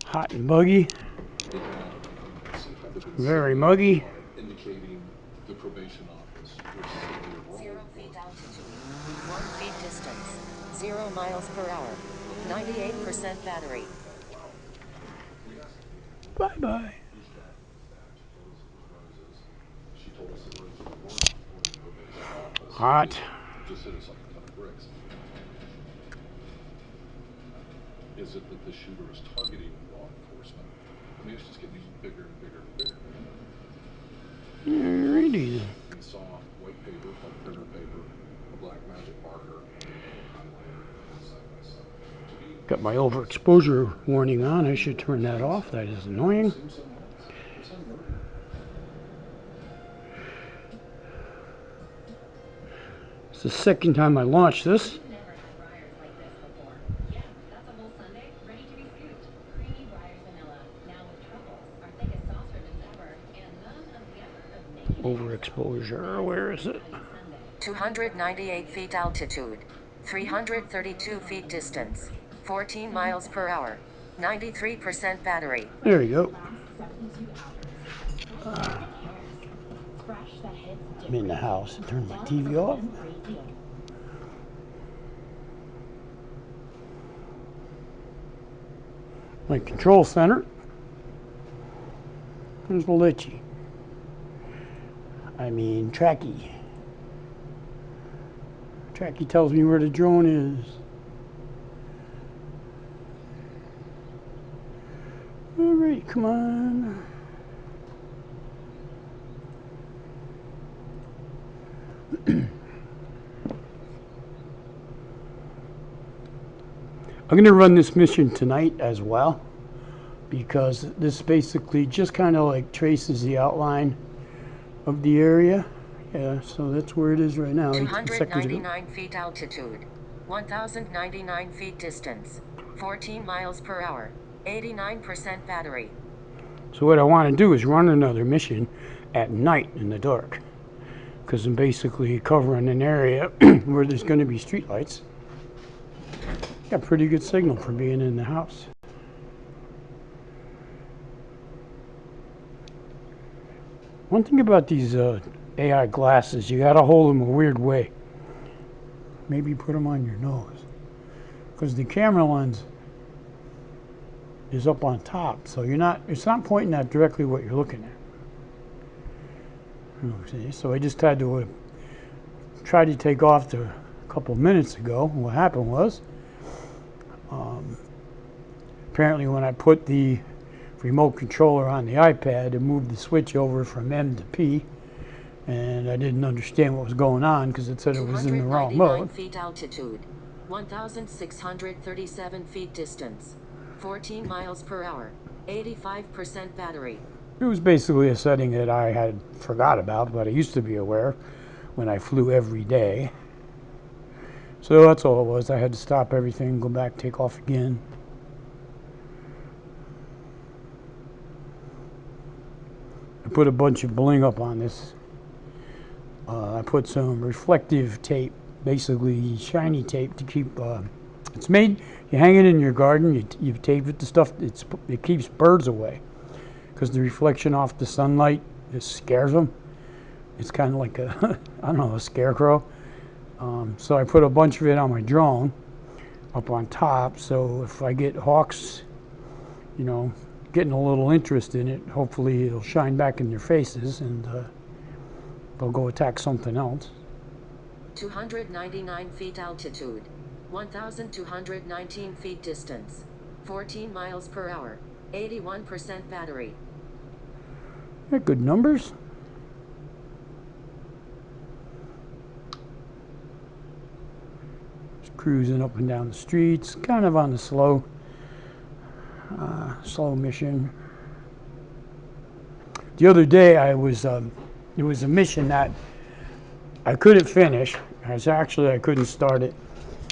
Hot and buggy. Very muggy. Indicating the probation office. 0 feet altitude. 1 feet distance. 0 miles per hour. 98% battery. Bye-bye. Hot. Just hit us like a ton of bricks. Is it that the shooter is targeting law enforcement? I mean, it's just getting bigger and bigger and bigger. Alrighty. We saw white paper, printer paper, a black magic marker. Got my overexposure warning on. I should turn that off. That is annoying. It's the second time I launched this. Overexposure, where is it? 298 feet altitude. 332 feet distance. 14 miles per hour. 93% battery. There you go. I'm in the house and turn my TV off. My control center. There's the Litchi. I mean, Tracky. Tracky tells me where the drone is. Alright, come on. I'm going to run this mission tonight as well, because this basically just kind of like traces the outline of the area. Yeah, so that's where it is right now. 299 feet altitude. 1,099 feet distance. 14 miles per hour. 89% battery. So what I want to do is run another mission at night in the dark, because I'm basically covering an area where there's going to be streetlights. Got pretty good signal for being in the house. One thing about these AI glasses, you gotta hold them a weird way. Maybe put them on your nose, because the camera lens is up on top, so it's not pointing at directly what you're looking at. Okay, so I just had to try to take off a couple minutes ago. What happened was, apparently when I put the remote controller on the iPad, it moved the switch over from M to P, and I didn't understand what was going on because it said it was in the wrong mode. 299 feet altitude, 1,637 feet distance, 14 miles per hour, 85% battery. It was basically a setting that I had forgot about, but I used to be aware when I flew every day. So that's all it was. I had to stop everything, go back, take off again. I put a bunch of bling up on this. I put some reflective tape, basically shiny tape, to keep. It's made. You hang it in your garden. You tape it to stuff. It keeps birds away, because the reflection off the sunlight scares them. It's kind of like a I don't know, a scarecrow. So I put a bunch of it on my drone up on top. So if I get hawks, you know, getting a little interest in it, hopefully it'll shine back in their faces and they'll go attack something else. 299 feet altitude, 1,219 feet distance, 14 miles per hour, 81% battery. They're good numbers. Just cruising up and down the streets, kind of on the slow mission. The other day it was a mission that I couldn't finish. I couldn't start it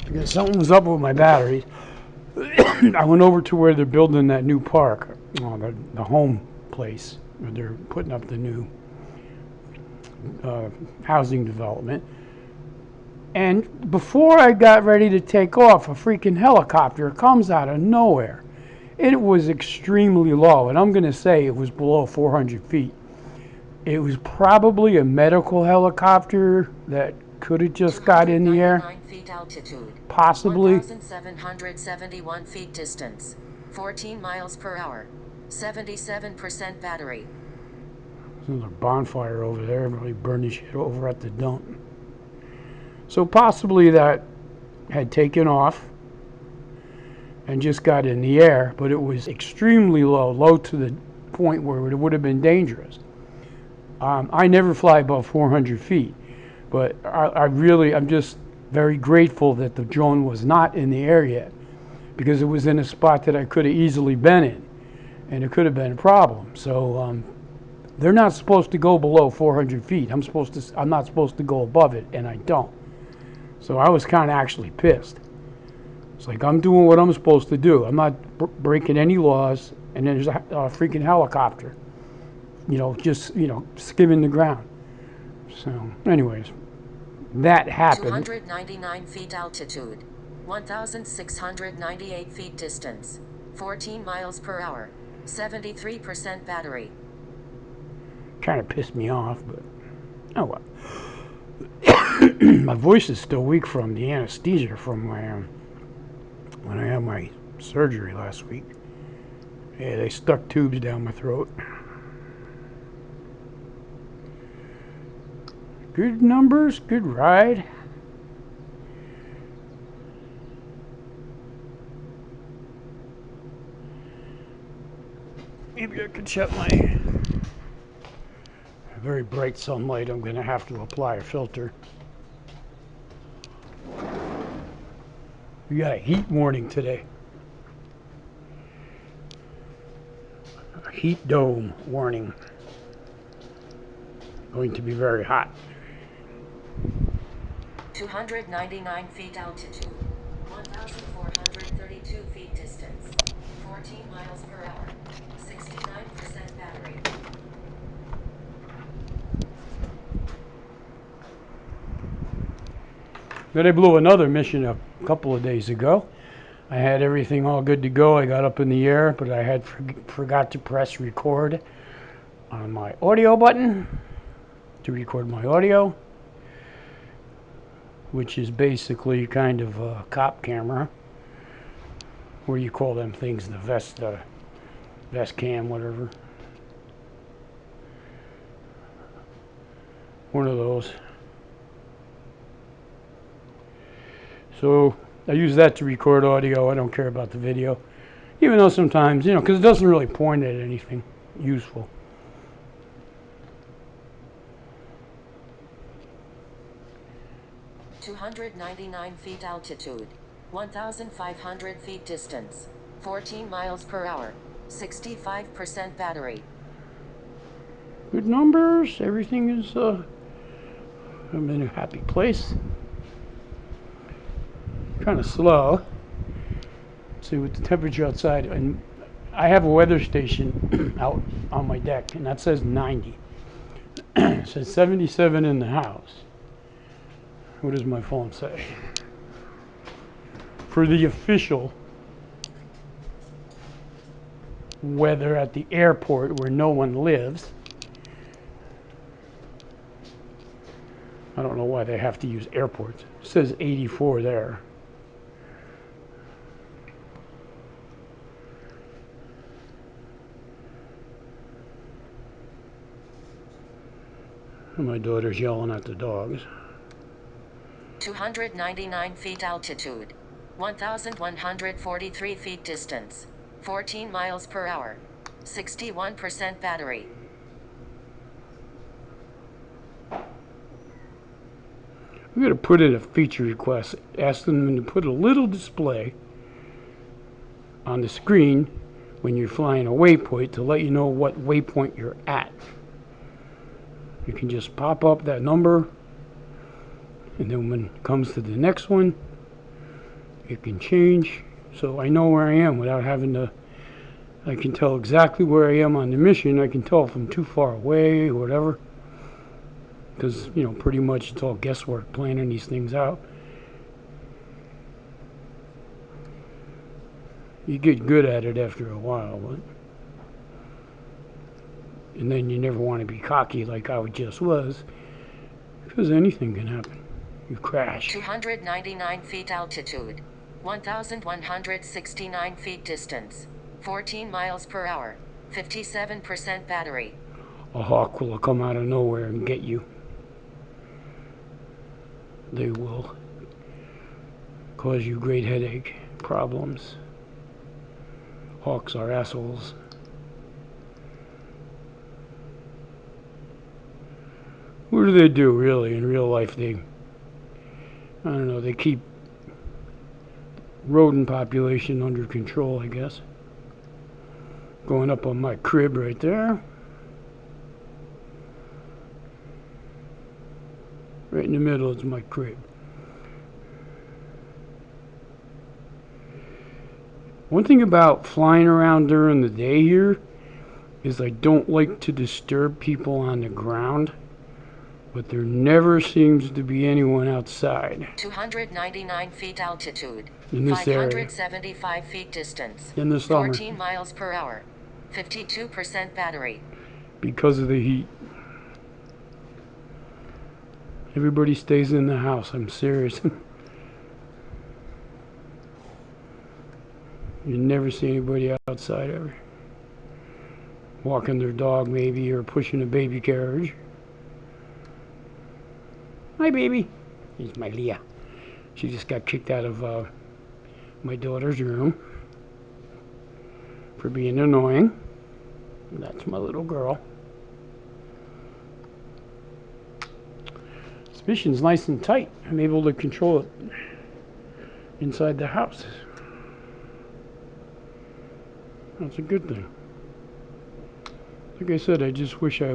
because something was up with my batteries. I went over to where they're building that new park, the home place where they're putting up the new housing development. And before I got ready to take off, a freaking helicopter comes out of nowhere It was extremely low, and I'm going to say it was below 400 feet. It was probably a medical helicopter that could have just got in the air. 299 feet altitude. Possibly. 1,771 feet distance. 14 miles per hour. 77% battery. There's a bonfire over there. Everybody burning shit over at the dump. So possibly that had taken off and just got in the air, but it was extremely low, low to the point where it would have been dangerous. I never fly above 400 feet, but I'm just very grateful that the drone was not in the air yet, because it was in a spot that I could have easily been in, and it could have been a problem. So they're not supposed to go below 400 feet. I'm not supposed to go above it, and I don't. So I was kind of actually pissed. It's like, I'm doing what I'm supposed to do. I'm not breaking any laws, and then there's a freaking helicopter, just, skimming the ground. So, anyways, that happened. 299 feet altitude. 1,698 feet distance. 14 miles per hour. 73% battery. Kind of pissed me off, but oh well. My voice is still weak from the anesthesia from my when I had my surgery last week. Yeah, they stuck tubes down my throat. Good numbers, good ride. Maybe I could shut my very bright sunlight. I'm going to have to apply a filter. We got a heat warning today. A heat dome warning. Going to be very hot. 299 feet altitude. 1,432 feet distance. 14 miles per hour. 69% battery. Then I blew another mission a couple of days ago. I had everything all good to go. I got up in the air, but I had forgot to press record on my audio button to record my audio, which is basically kind of a cop camera. What do you call them things? The vest cam, whatever. One of those. So I use that to record audio. I don't care about the video, even though sometimes, because it doesn't really point at anything useful. (299 feet altitude, 1,500 feet distance, 14 miles per hour, 65% battery. Good numbers. Everything is. I'm in a happy place. Kind of slow. Let's see what the temperature outside, and I have a weather station out on my deck, and that says 90. It says 77 in the house. What does my phone say? For the official weather at the airport where no one lives. I don't know why they have to use airports. It says 84 there. And my daughter's yelling at the dogs. 299 feet altitude, 1,143 feet distance, 14 miles per hour, 61% battery. I'm going to put in a feature request, ask them to put a little display on the screen when you're flying a waypoint to let you know what waypoint you're at. You can just pop up that number, and then when it comes to the next one, it can change, so I know where I am without having to. I can tell exactly where I am on the mission. I can tell if I'm too far away or whatever, because pretty much it's all guesswork planning these things out. You get good at it after a while, but and then you never want to be cocky like I just was, because anything can happen. You crash. 299 feet altitude. 1,169 feet distance. 14 miles per hour. 57% battery. A hawk will come out of nowhere and get you. They will cause you great headache problems. Hawks are assholes. What do they do, really, in real life? I don't know, they keep rodent population under control, I guess. Going up on my crib right there. Right in the middle is my crib. One thing about flying around during the day here is I don't like to disturb people on the ground, but there never seems to be anyone outside 299 feet altitude. in this area 575 feet distance. in the summer 14 miles per hour. 52% battery. because of the heat. Everybody stays in the house. I'm serious. You never see anybody outside ever. Walking their dog maybe, or pushing a baby carriage. Hi baby. Here's my Leah. She just got kicked out of my daughter's room for being annoying. That's my little girl. This mission's nice and tight. I'm able to control it inside the house. That's a good thing. Like I said, I just wish I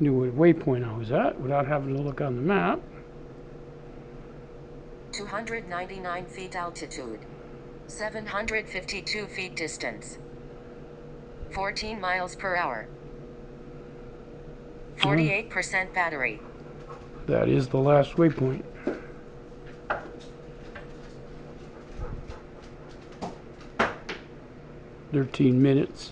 knew what waypoint I was at without having to look on the map. 299 feet altitude. 752 feet distance. 14 miles per hour. 48% battery. That is the last waypoint. $13.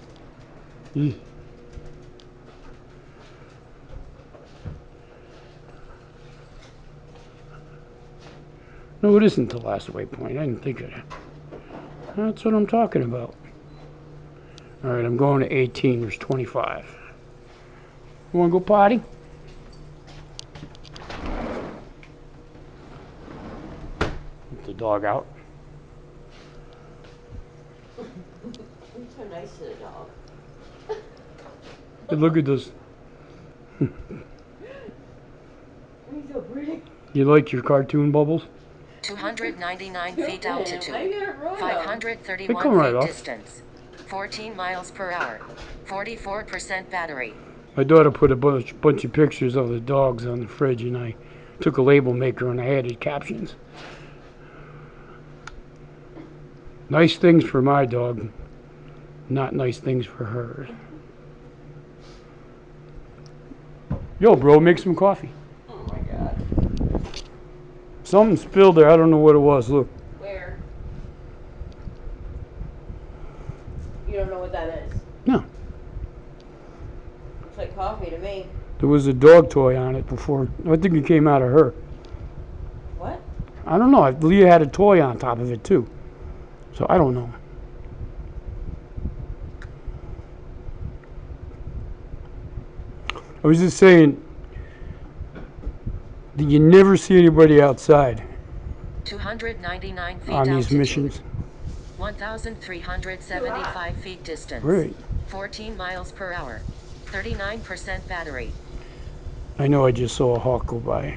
No, it isn't the last waypoint. I didn't think of that. That's what I'm talking about. Alright, I'm going to 18. There's 25. You want to go potty? Let the dog out. You're so nice to the dog. Hey, look at this. He's so pretty. You like your cartoon bubbles? 299 feet I altitude. got it wrong. 531 They come right feet off. distance. 14 miles per hour. 44% battery. My daughter put a bunch of pictures of the dogs on the fridge, and I took a label maker and I added captions. Nice things for my dog, not nice things for hers. Yo, bro, make some coffee. Oh my god. Something spilled there. I don't know what it was. Look. Where? You don't know what that is. No. Looks like coffee to me. There was a dog toy on it before. I think it came out of her. What? I don't know. Leah had a toy on top of it, too. So I don't know. I was just saying that you never see anybody outside 299 feet on these altitude. missions. 1,375 feet distance. Right. 14 miles per hour. 39% battery. I know I just saw a hawk go by.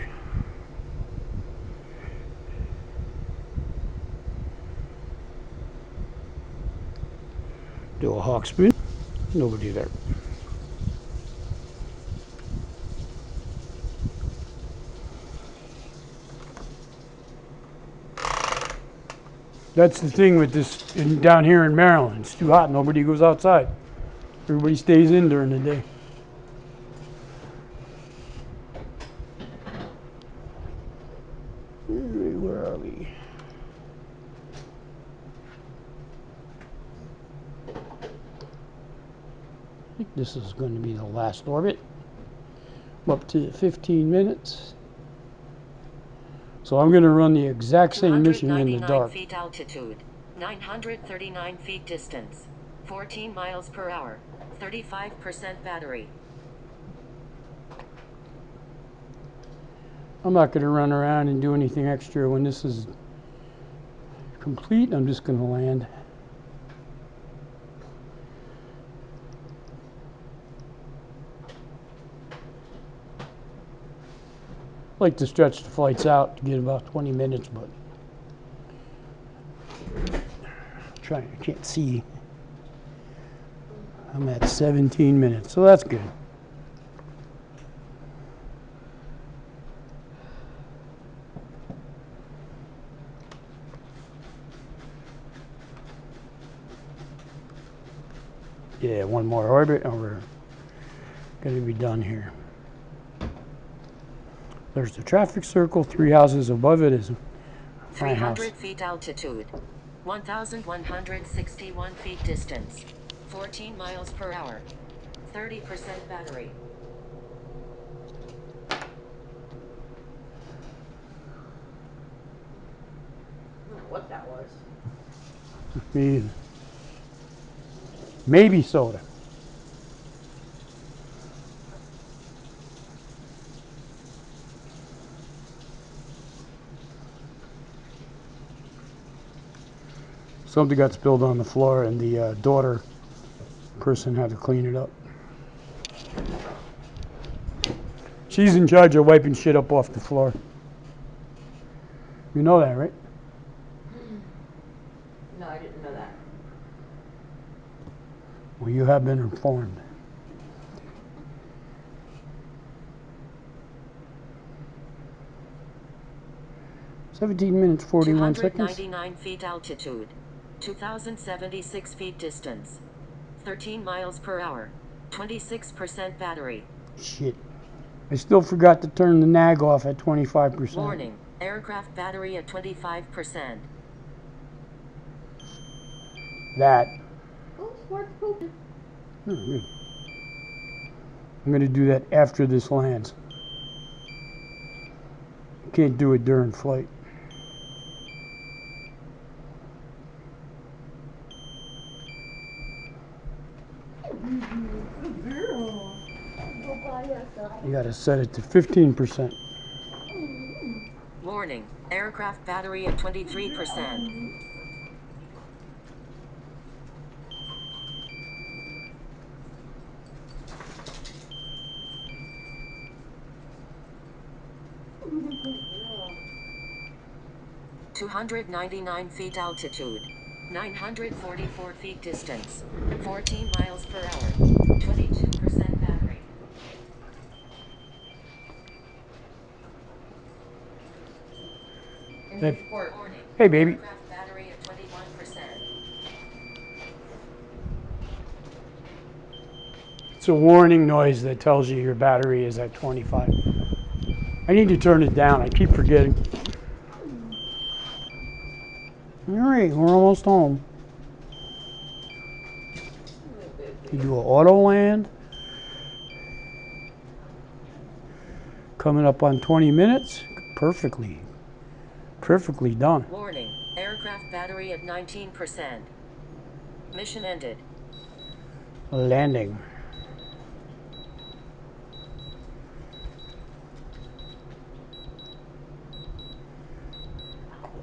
Do a hawk spin. Nobody there. That's the thing with this down here in Maryland. It's too hot. Nobody goes outside. Everybody stays in during the day. Where are we? think this is going to be the last orbit. I'm up to 15 minutes. So I'm going to run the exact same mission in the 299 dark. feet altitude, 939 feet distance, 14 miles per hour, 35% battery. I'm not going to run around and do anything extra when this is complete. I'm just going to land. I like to stretch the flights out to get about 20 minutes, but I can't see. I'm at 17 minutes, so that's good. Yeah, one more orbit and we're going to be done here. There's the traffic circle. 3 houses above it is my house. 300 feet altitude, 1,161 feet distance, 14 miles per hour, 30% battery. I don't know what that was. Me either. Maybe soda. Something got spilled on the floor and the daughter person had to clean it up. She's in charge of wiping shit up off the floor. You know that, right? No, I didn't know that. Well, you have been informed. Seventeen minutes, 41 seconds. 299 feet altitude, 2,076 feet distance, 13 miles per hour, 26% battery. Shit. I still forgot to turn the nag off at 25%. Warning, aircraft battery at 25%. That. Oh, smart pooping. Oh, good. I'm going to do that after this lands. Can't do it during flight. You got to set it to 15%. Warning, aircraft battery at 23%. Yeah. 299 feet altitude, 944 feet distance, 14 miles per hour, 22% battery. Hey. Report. Warning, Hey, baby. aircraft battery at 21%. It's a warning noise that tells you your battery is at 25. I need to turn it down. I keep forgetting. All right, we're almost home. You do an auto land. Coming up on 20 minutes. Perfectly done. Warning, aircraft battery at 19%. Mission ended. Landing.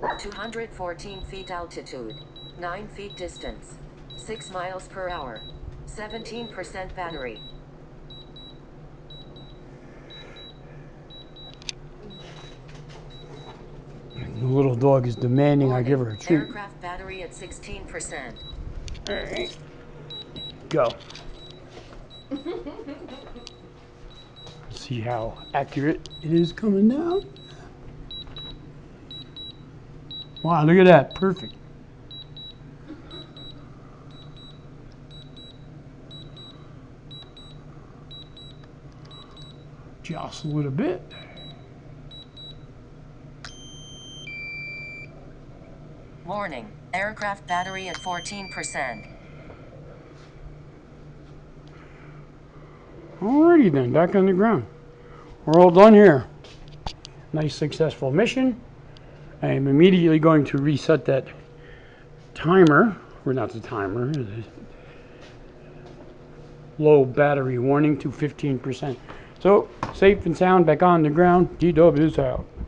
$214 feet altitude, 9 feet distance, 6 miles per hour, 17% battery. The little dog is demanding I give her a treat. Aircraft battery at 16%. All right. Go. See how accurate it is coming down. Wow, look at that. Perfect. Jostle it a bit. Warning, aircraft battery at 14%. Alrighty then, back on the ground. We're all done here. Nice successful mission. I am immediately going to reset that timer, or not the timer, the low battery warning to 15%. So, safe and sound back on the ground. DW is out.